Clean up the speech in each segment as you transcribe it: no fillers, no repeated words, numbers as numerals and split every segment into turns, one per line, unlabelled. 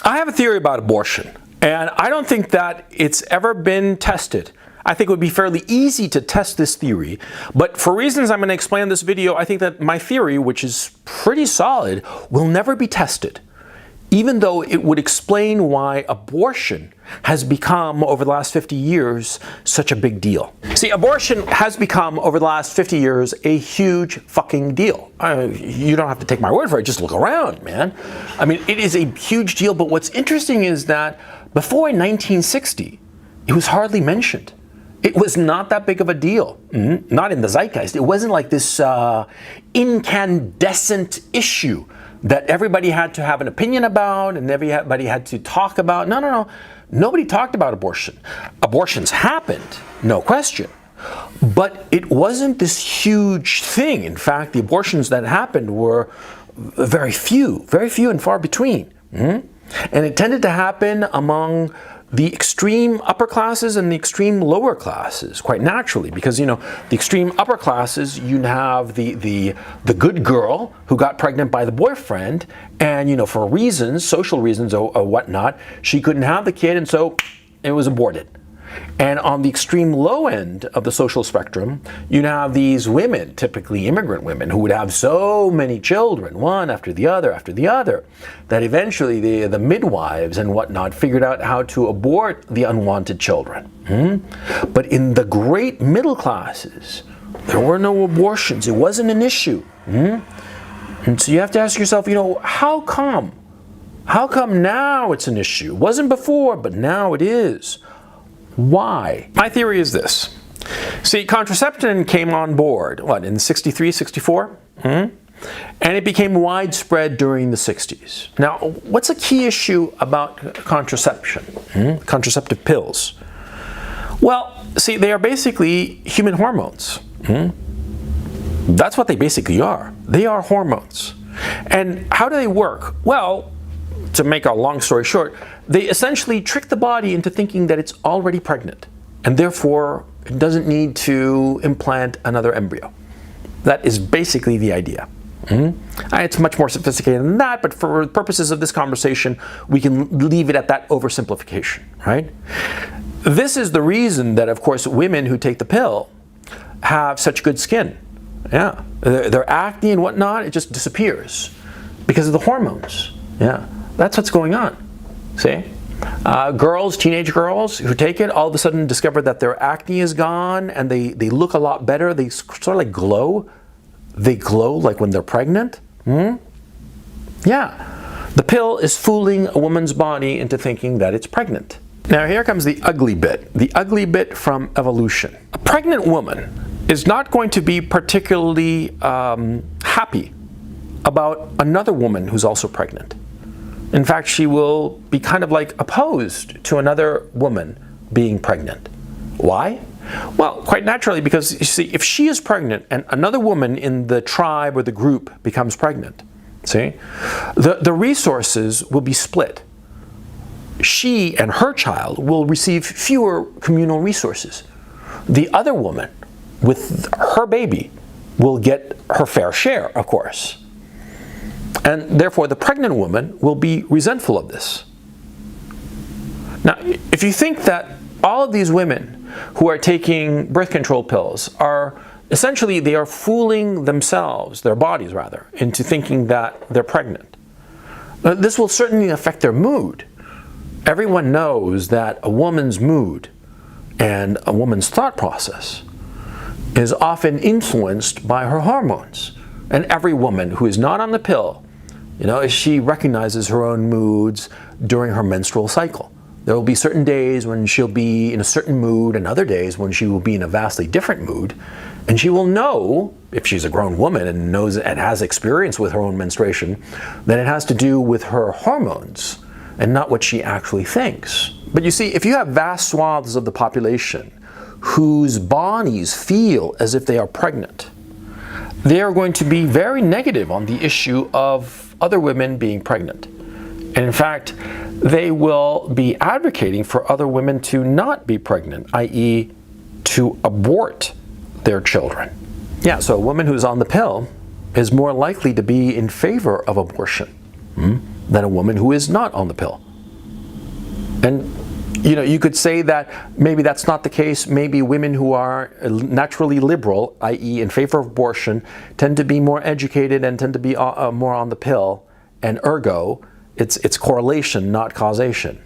I have a theory about abortion, and I don't think that it's ever been tested. I think it would be fairly easy to test this theory, but for reasons I'm going to explain in this video, I think that my theory, which is pretty solid, will never be tested, even though it would explain why abortion has become, over the last 50 years, such a big deal. See, abortion has become, over the last 50 years, a huge fucking deal. You don't have to take my word for it, just look around, man. I mean, it is a huge deal, but what's interesting is that before 1960, it was hardly mentioned. It was not that big of a deal, not in the zeitgeist. It wasn't like this incandescent issue that everybody had to have an opinion about and everybody had to talk about. No. Nobody talked about abortion. Abortions happened, no question. But it wasn't this huge thing. In fact, the abortions that happened were very few and far between. And it tended to happen among the extreme upper classes and the extreme lower classes, quite naturally, because, you know, the extreme upper classes, you have the good girl who got pregnant by the boyfriend, and, you know, for reasons, social reasons or whatnot, she couldn't have the kid, and so it was aborted. And on the extreme low end of the social spectrum, you have these women, typically immigrant women, who would have so many children, one after the other, that eventually the midwives and whatnot figured out how to abort the unwanted children. But in the great middle classes, there were no abortions. It wasn't an issue. And so you have to ask yourself, you know, how come? How come now it's an issue? It wasn't before, but now it is. Why? My theory is this. See, contraception came on board, what, in 63, 64? And it became widespread during the 60s. Now, what's a key issue about contraception? Contraceptive pills? Well, see, they are basically human hormones. That's what they basically are. They are hormones. And how do they work? Well, to make a long story short, they essentially trick the body into thinking that it's already pregnant, and therefore it doesn't need to implant another embryo. That is basically the idea. It's much more sophisticated than that, but for purposes of this conversation, we can leave it at that oversimplification, right? This is the reason that, of course, women who take the pill have such good skin. Yeah, their acne and whatnot, it just disappears because of the hormones. Yeah. That's what's going on, see? Girls, teenage girls who take it, all of a sudden discover that their acne is gone and they look a lot better. They sort of like glow. They glow like when they're pregnant. Yeah. The pill is fooling a woman's body into thinking that it's pregnant. Now here comes the ugly bit. The ugly bit from evolution. A pregnant woman is not going to be particularly happy about another woman who's also pregnant. In fact, she will be kind of like opposed to another woman being pregnant. Why? Well, quite naturally, because you see, if she is pregnant and another woman in the tribe or the group becomes pregnant, see, the resources will be split. She and her child will receive fewer communal resources. The other woman with her baby will get her fair share, of course. And therefore, the pregnant woman will be resentful of this. Now, if you think that all of these women who are taking birth control pills are essentially, they are fooling themselves, their bodies rather, into thinking that they're pregnant, this will certainly affect their mood. Everyone knows that a woman's mood and a woman's thought process is often influenced by her hormones. And every woman who is not on the pill, you know, she recognizes her own moods during her menstrual cycle. There will be certain days when she'll be in a certain mood and other days when she will be in a vastly different mood. And she will know, if she's a grown woman and knows and has experience with her own menstruation, that it has to do with her hormones and not what she actually thinks. But you see, if you have vast swaths of the population whose bodies feel as if they are pregnant, they are going to be very negative on the issue of other women being pregnant. And in fact, they will be advocating for other women to not be pregnant, i.e. to abort their children. Yeah, so a woman who's on the pill is more likely to be in favor of abortion than a woman who is not on the pill. And you could say that maybe that's not the case. Maybe women who are naturally liberal, i.e. in favor of abortion, tend to be more educated and tend to be more on the pill, and ergo, it's correlation, not causation.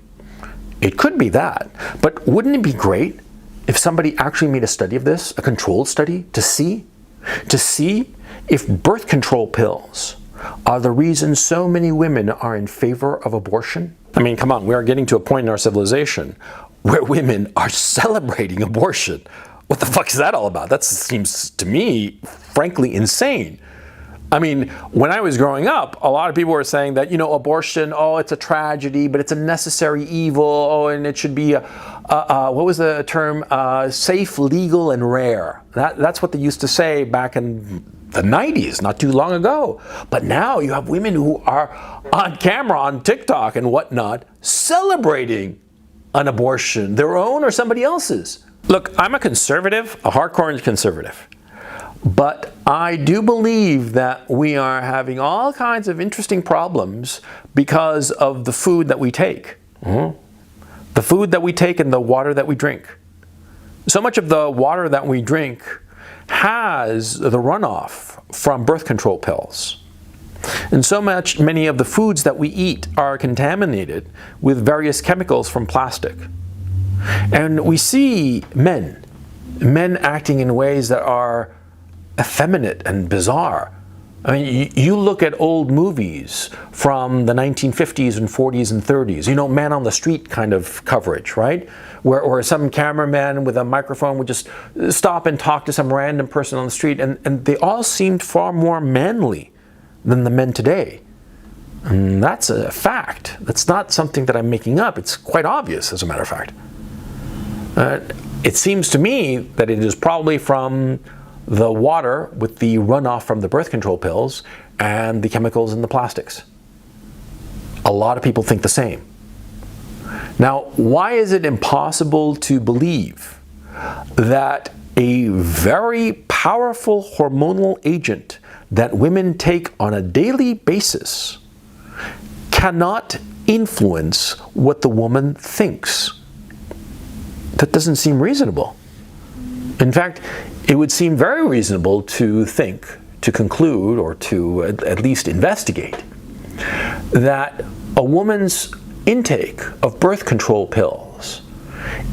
It could be that, but wouldn't it be great if somebody actually made a study of this, a controlled study, to see if birth control pills are the reason so many women are in favor of abortion? I mean, come on, we are getting to a point in our civilization where women are celebrating abortion. What the fuck is that all about? That seems to me, frankly, insane. I mean, when I was growing up, a lot of people were saying that, abortion, it's a tragedy, but it's a necessary evil, and it should be, what was the term? Safe, legal, and rare. That's what they used to say back in the 90s, not too long ago. But now you have women who are on camera, on TikTok and whatnot, celebrating an abortion, their own or somebody else's. Look, I'm a conservative, a hardcore conservative. But I do believe that we are having all kinds of interesting problems because of the food that we take. The food that we take and the water that we drink. So much of the water that we drink has the runoff from birth control pills. And many of the foods that we eat are contaminated with various chemicals from plastic. And we see men acting in ways that are effeminate and bizarre. I mean, you look at old movies from the 1950s and 40s and 30s, man on the street kind of coverage, right? Where some cameraman with a microphone would just stop and talk to some random person on the street, and they all seemed far more manly than the men today. And that's a fact. That's not something that I'm making up. It's quite obvious, as a matter of fact. It seems to me that it is probably from the water with the runoff from the birth control pills and the chemicals in the plastics. A lot of people think the same. Now, why is it impossible to believe that a very powerful hormonal agent that women take on a daily basis cannot influence what the woman thinks? That doesn't seem reasonable. In fact, it would seem very reasonable to think, to conclude, or to at least investigate that a woman's intake of birth control pills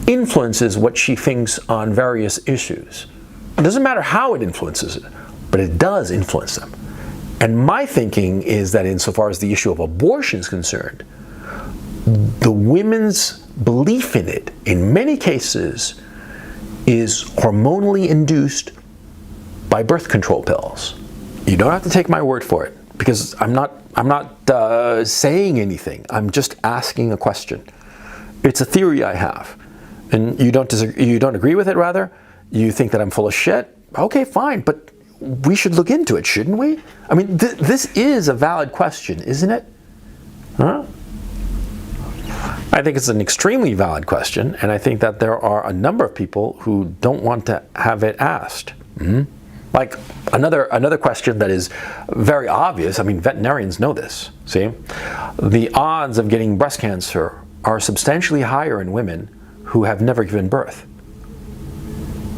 influences what she thinks on various issues. It doesn't matter how it influences it, but it does influence them. And my thinking is that insofar as the issue of abortion is concerned, the women's belief in it, in many cases, is hormonally induced by birth control pills. You don't have to take my word for it, because I'm not saying anything. I'm just asking a question. It's a theory I have, and you don't agree with it. Rather, you think that I'm full of shit. Okay, fine, but we should look into it, shouldn't we? I mean, this is a valid question, isn't it? Huh? I think it's an extremely valid question, and I think that there are a number of people who don't want to have it asked. Like another question that is very obvious. I mean, veterinarians know this. See, the odds of getting breast cancer are substantially higher in women who have never given birth.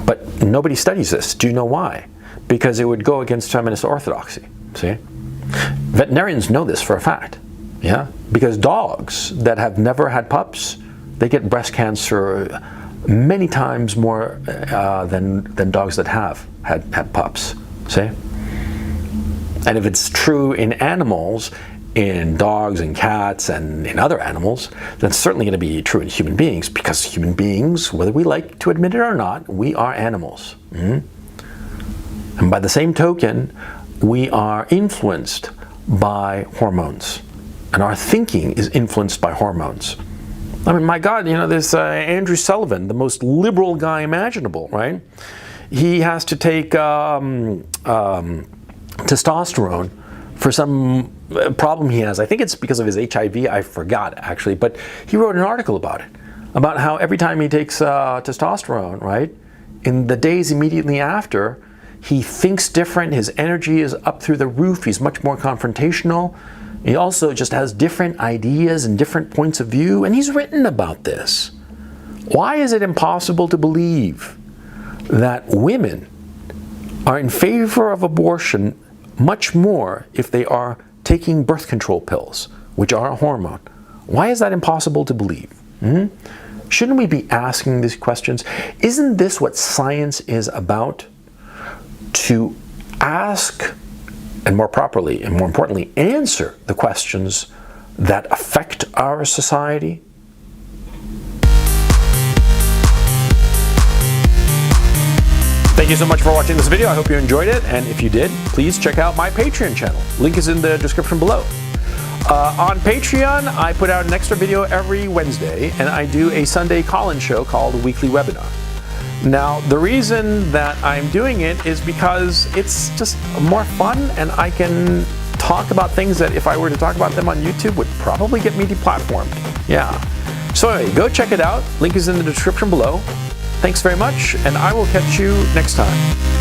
But nobody studies this. Do you know why? Because it would go against feminist orthodoxy. See, veterinarians know this for a fact. Yeah, because dogs that have never had pups, they get breast cancer many times more than dogs that have had pups. See? And if it's true in animals, in dogs and cats and in other animals, then it's certainly going to be true in human beings, because human beings, whether we like to admit it or not, we are animals. And by the same token, we are influenced by hormones. And our thinking is influenced by hormones. I mean, my God, there's Andrew Sullivan, the most liberal guy imaginable, right? He has to take testosterone for some problem he has. I think it's because of his HIV. I forgot, actually. But he wrote an article about it, about how every time he takes testosterone, right, in the days immediately after, he thinks different. His energy is up through the roof. He's much more confrontational. He also just has different ideas and different points of view, and he's written about this. Why is it impossible to believe that women are in favor of abortion much more if they are taking birth control pills, which are a hormone? Why is that impossible to believe? Shouldn't we be asking these questions? Isn't this what science is about? To ask, and more properly and more importantly, answer the questions that affect our society? Thank you so much for watching this video. I hope you enjoyed it, and if you did, please check out my Patreon channel. Link is in the description below. On Patreon, I put out an extra video every Wednesday, and I do a Sunday call-in show called Weekly Webinar. Now, the reason that I'm doing it is because it's just more fun, and I can talk about things that if I were to talk about them on YouTube would probably get me deplatformed. Yeah. So anyway, go check it out. Link is in the description below. Thanks very much, and I will catch you next time.